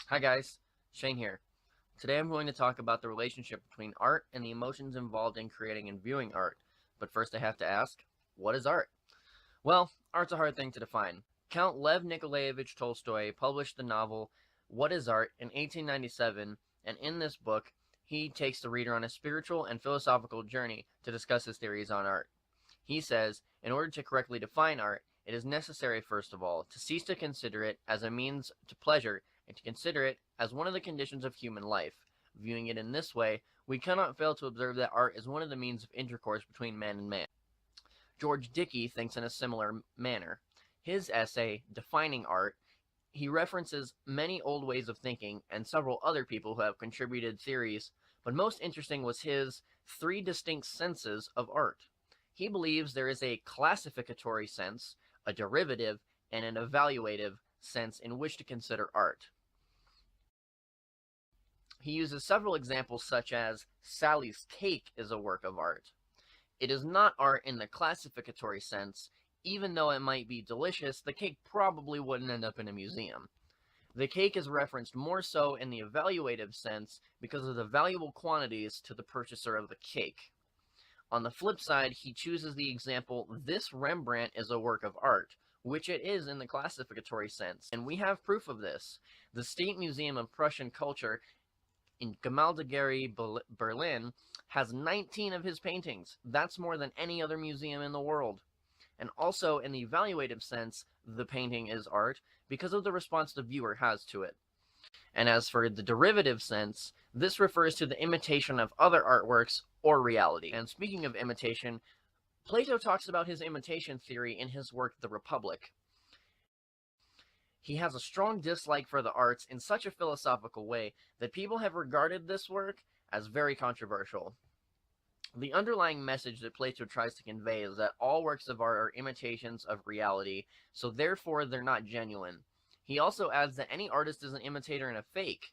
Hi guys, Shane here. Today I'm going to talk about the relationship between art and the emotions involved in creating and viewing art. But first I have to ask, what is art? Well, art's a hard thing to define. Count Lev Nikolaevich Tolstoy published the novel What is Art in 1897, and in this book, he takes the reader on a spiritual and philosophical journey to discuss his theories on art. He says, in order to correctly define art, it is necessary, first of all, to cease to consider it as a means to pleasure and to consider it as one of the conditions of human life. Viewing it in this way, we cannot fail to observe that art is one of the means of intercourse between man and man. George Dickey thinks in a similar manner. His essay, Defining Art, he references many old ways of thinking and several other people who have contributed theories, but most interesting was his three distinct senses of art. He believes there is a classificatory sense, a derivative, and an evaluative sense in which to consider art. He uses several examples such as Sally's cake is a work of art. It is not art in the classificatory sense. Even though it might be delicious, the cake probably wouldn't end up in a museum. The cake is referenced more so in the evaluative sense because of the valuable quantities to the purchaser of the cake. On the flip side, he chooses the example, this Rembrandt is a work of art, which it is in the classificatory sense, and we have proof of this. The State Museum of Prussian Culture in Gemäldegalerie, Berlin, has 19 of his paintings. That's more than any other museum in the world. And also, in the evaluative sense, the painting is art because of the response the viewer has to it. And as for the derivative sense, this refers to the imitation of other artworks or reality. And speaking of imitation, Plato talks about his imitation theory in his work The Republic. He has a strong dislike for the arts in such a philosophical way that people have regarded this work as very controversial. The underlying message that Plato tries to convey is that all works of art are imitations of reality, so therefore they're not genuine. He also adds that any artist is an imitator and a fake.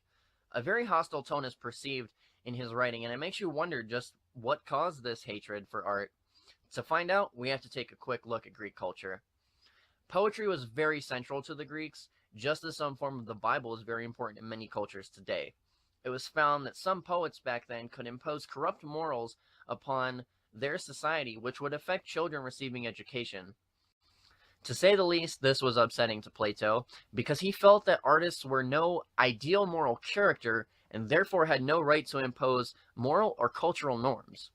A very hostile tone is perceived in his writing, and it makes you wonder just what caused this hatred for art. To find out, we have to take a quick look at Greek culture. Poetry was very central to the Greeks, just as some form of the Bible is very important in many cultures today. It was found that some poets back then could impose corrupt morals upon their society, which would affect children receiving education. To say the least, this was upsetting to Plato, because he felt that artists were no ideal moral character and therefore had no right to impose moral or cultural norms.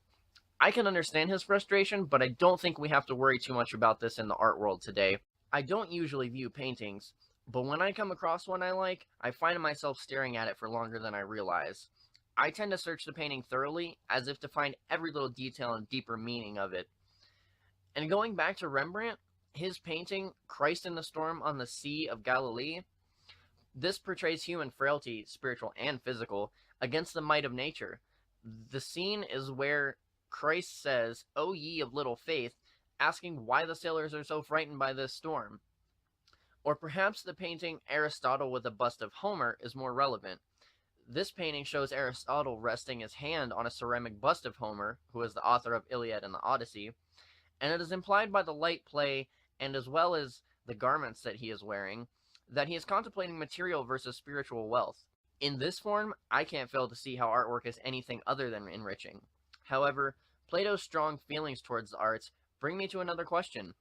I can understand his frustration, but I don't think we have to worry too much about this in the art world today. I don't usually view paintings, but when I come across one I like, I find myself staring at it for longer than I realize. I tend to search the painting thoroughly, as if to find every little detail and deeper meaning of it. And going back to Rembrandt, his painting, Christ in the Storm on the Sea of Galilee, this portrays human frailty, spiritual and physical, against the might of nature. The scene is where Christ says, "O ye of little faith," asking why the sailors are so frightened by this storm. Or perhaps the painting Aristotle with a bust of Homer is more relevant. This painting shows Aristotle resting his hand on a ceramic bust of Homer, who is the author of Iliad and the Odyssey, and it is implied by the light play and as well as the garments that he is wearing that he is contemplating material versus spiritual wealth. In this form, I can't fail to see how artwork is anything other than enriching. However, Plato's strong feelings towards the arts bring me to another question.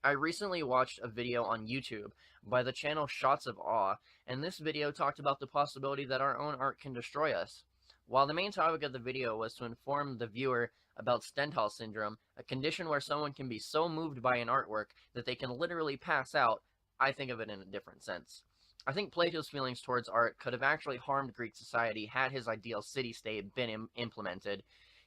I recently watched a video on YouTube by the channel Shots of Awe, and this video talked about the possibility that our own art can destroy us. While the main topic of the video was to inform the viewer about Stendhal syndrome, a condition where someone can be so moved by an artwork that they can literally pass out, I think of it in a different sense. I think Plato's feelings towards art could have actually harmed Greek society had his ideal city-state been implemented.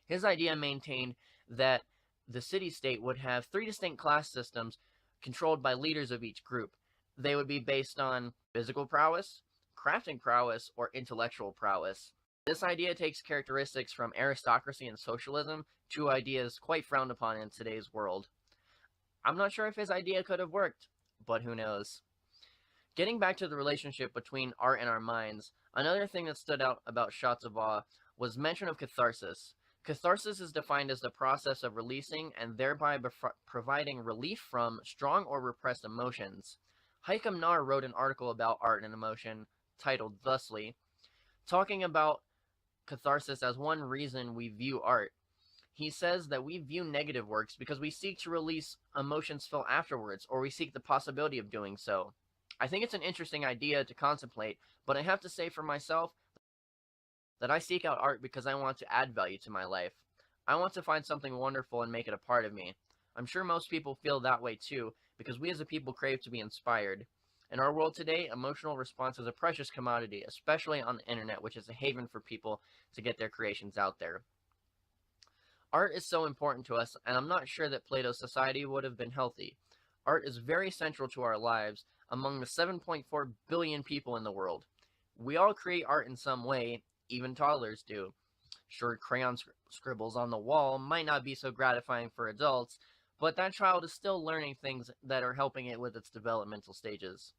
His idea maintained that the city-state would have three distinct class systems controlled by leaders of each group. They would be based on physical prowess, crafting prowess, or intellectual prowess. This idea takes characteristics from aristocracy and socialism, two ideas quite frowned upon in today's world. I'm not sure if his idea could have worked, but who knows. Getting back to the relationship between art and our minds, another thing that stood out about Shots of Awe was mention of catharsis. Catharsis is defined as the process of releasing and thereby providing relief from strong or repressed emotions. Haikam Nar wrote an article about art and emotion titled thusly, talking about catharsis as one reason we view art. He says that we view negative works because we seek to release emotions felt afterwards, or we seek the possibility of doing so. I think it's an interesting idea to contemplate, but I have to say for myself that I seek out art because I want to add value to my life. I want to find something wonderful and make it a part of me. I'm sure most people feel that way too, because we as a people crave to be inspired. In our world today, emotional response is a precious commodity, especially on the internet, which is a haven for people to get their creations out there. Art is so important to us, and I'm not sure that Plato's society would have been healthy. Art is very central to our lives among the 7.4 billion people in the world. We all create art in some way, even toddlers do. Sure, crayon scribbles on the wall might not be so gratifying for adults, but that child is still learning things that are helping it with its developmental stages.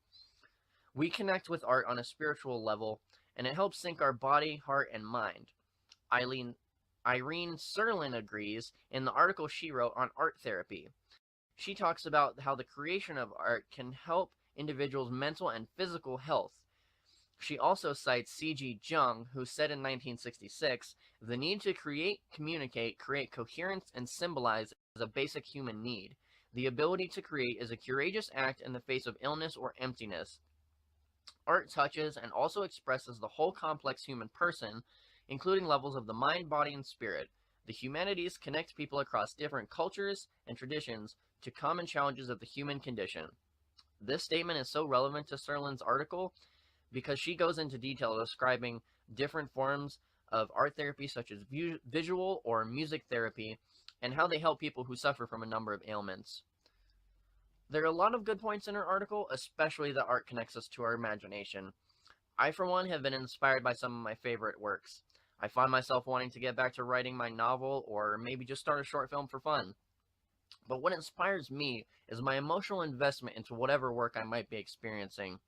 We connect with art on a spiritual level, and it helps sync our body, heart, and mind. Eileen, Irene Serlin agrees in the article she wrote on art therapy. She talks about how the creation of art can help individuals' mental and physical health. She also cites C.G. Jung, who said in 1966, the need to create, communicate, create coherence, and symbolize is a basic human need. The ability to create is a courageous act in the face of illness or emptiness. Art touches and also expresses the whole complex human person, including levels of the mind, body, and spirit. The humanities connect people across different cultures and traditions to common challenges of the human condition. This statement is so relevant to Serlin's article because she goes into detail describing different forms of art therapy such as visual or music therapy and how they help people who suffer from a number of ailments. There are a lot of good points in her article, especially that art connects us to our imagination. I, for one, have been inspired by some of my favorite works. I find myself wanting to get back to writing my novel or maybe just start a short film for fun. But what inspires me is my emotional investment into whatever work I might be experiencing.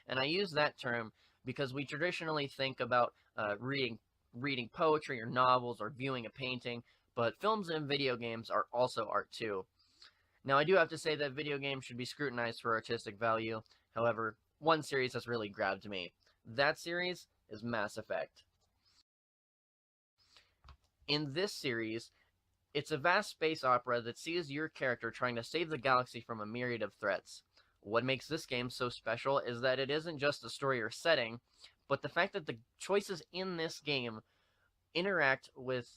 And I use that term because we traditionally think about reading poetry or novels or viewing a painting, but films and video games are also art too. Now, I do have to say that video games should be scrutinized for artistic value. However, one series has really grabbed me. That series is Mass Effect. In this series, it's a vast space opera that sees your character trying to save the galaxy from a myriad of threats. What makes this game so special is that it isn't just the story or setting, but the fact that the choices in this game interact with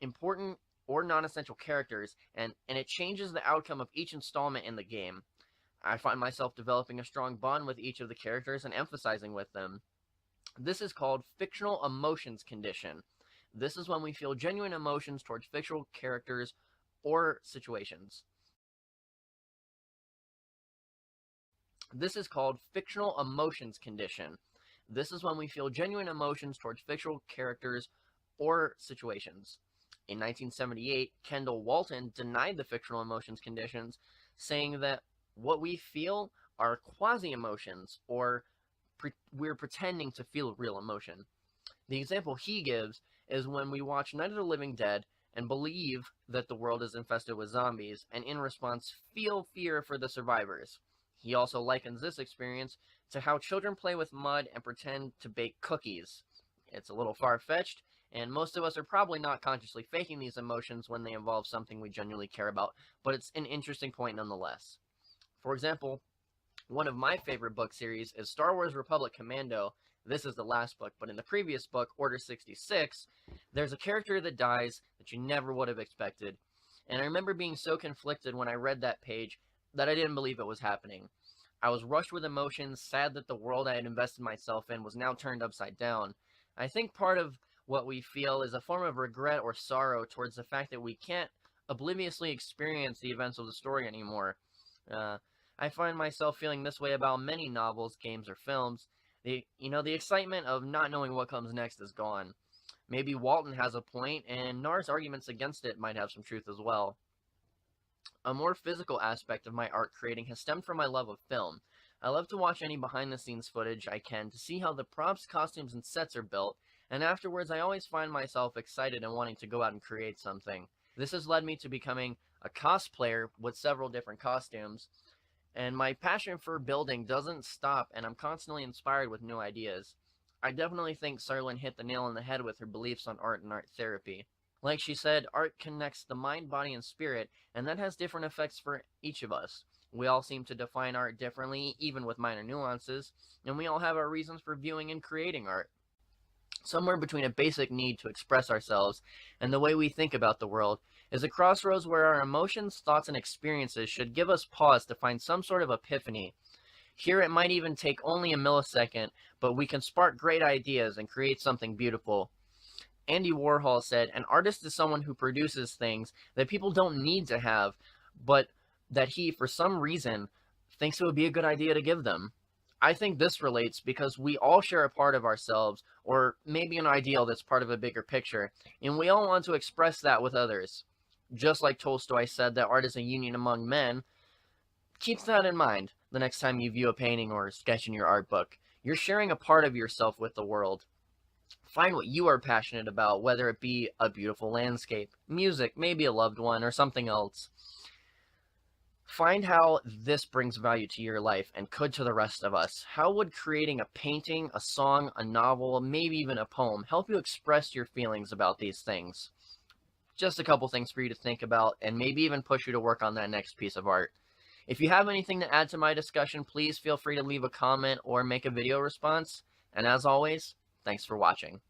important or non-essential characters, and it changes the outcome of each installment in the game. I find myself developing a strong bond with each of the characters and emphasizing with them. This is called fictional emotions condition. This is when we feel genuine emotions towards fictional characters or situations. This is called fictional emotions condition. This is when we feel genuine emotions towards fictional characters or situations. In 1978, Kendall Walton denied the fictional emotions conditions, saying that what we feel are quasi-emotions, or we're pretending to feel real emotion. The example he gives is when we watch Night of the Living Dead and believe that the world is infested with zombies, and in response feel fear for the survivors. He also likens this experience to how children play with mud and pretend to bake cookies. It's a little far-fetched, and most of us are probably not consciously faking these emotions when they involve something we genuinely care about, but it's an interesting point nonetheless. For example, one of my favorite book series is Star Wars Republic Commando. This is the last book, but in the previous book, Order 66, there's a character that dies that you never would have expected. And I remember being so conflicted when I read that page that I didn't believe it was happening. I was rushed with emotions, sad that the world I had invested myself in was now turned upside down. I think part of what we feel is a form of regret or sorrow towards the fact that we can't obliviously experience the events of the story anymore. I find myself feeling this way about many novels, games, or films. The excitement of not knowing what comes next is gone. Maybe Walton has a point, and Nar's arguments against it might have some truth as well. A more physical aspect of my art creating has stemmed from my love of film. I love to watch any behind-the-scenes footage I can to see how the props, costumes, and sets are built, and afterwards I always find myself excited and wanting to go out and create something. This has led me to becoming a cosplayer with several different costumes, And my passion for building doesn't stop, and I'm constantly inspired with new ideas. I definitely think Serlin hit the nail on the head with her beliefs on art and art therapy. Like she said, art connects the mind, body, and spirit, and that has different effects for each of us. We all seem to define art differently, even with minor nuances, and we all have our reasons for viewing and creating art. Somewhere between a basic need to express ourselves and the way we think about the world is a crossroads where our emotions, thoughts, and experiences should give us pause to find some sort of epiphany. Here it might even take only a millisecond, but we can spark great ideas and create something beautiful. Andy Warhol said, "An artist is someone who produces things that people don't need to have, but that he, for some reason, thinks it would be a good idea to give them." I think this relates because we all share a part of ourselves, or maybe an ideal that's part of a bigger picture, and we all want to express that with others. Just like Tolstoy said that art is a union among men, keep that in mind the next time you view a painting or sketch in your art book. You're sharing a part of yourself with the world. Find what you are passionate about, whether it be a beautiful landscape, music, maybe a loved one, or something else. Find how this brings value to your life and could to the rest of us. How would creating a painting, a song, a novel, maybe even a poem help you express your feelings about these things? Just a couple things for you to think about and maybe even push you to work on that next piece of art. If you have anything to add to my discussion, please feel free to leave a comment or make a video response. And as always, thanks for watching.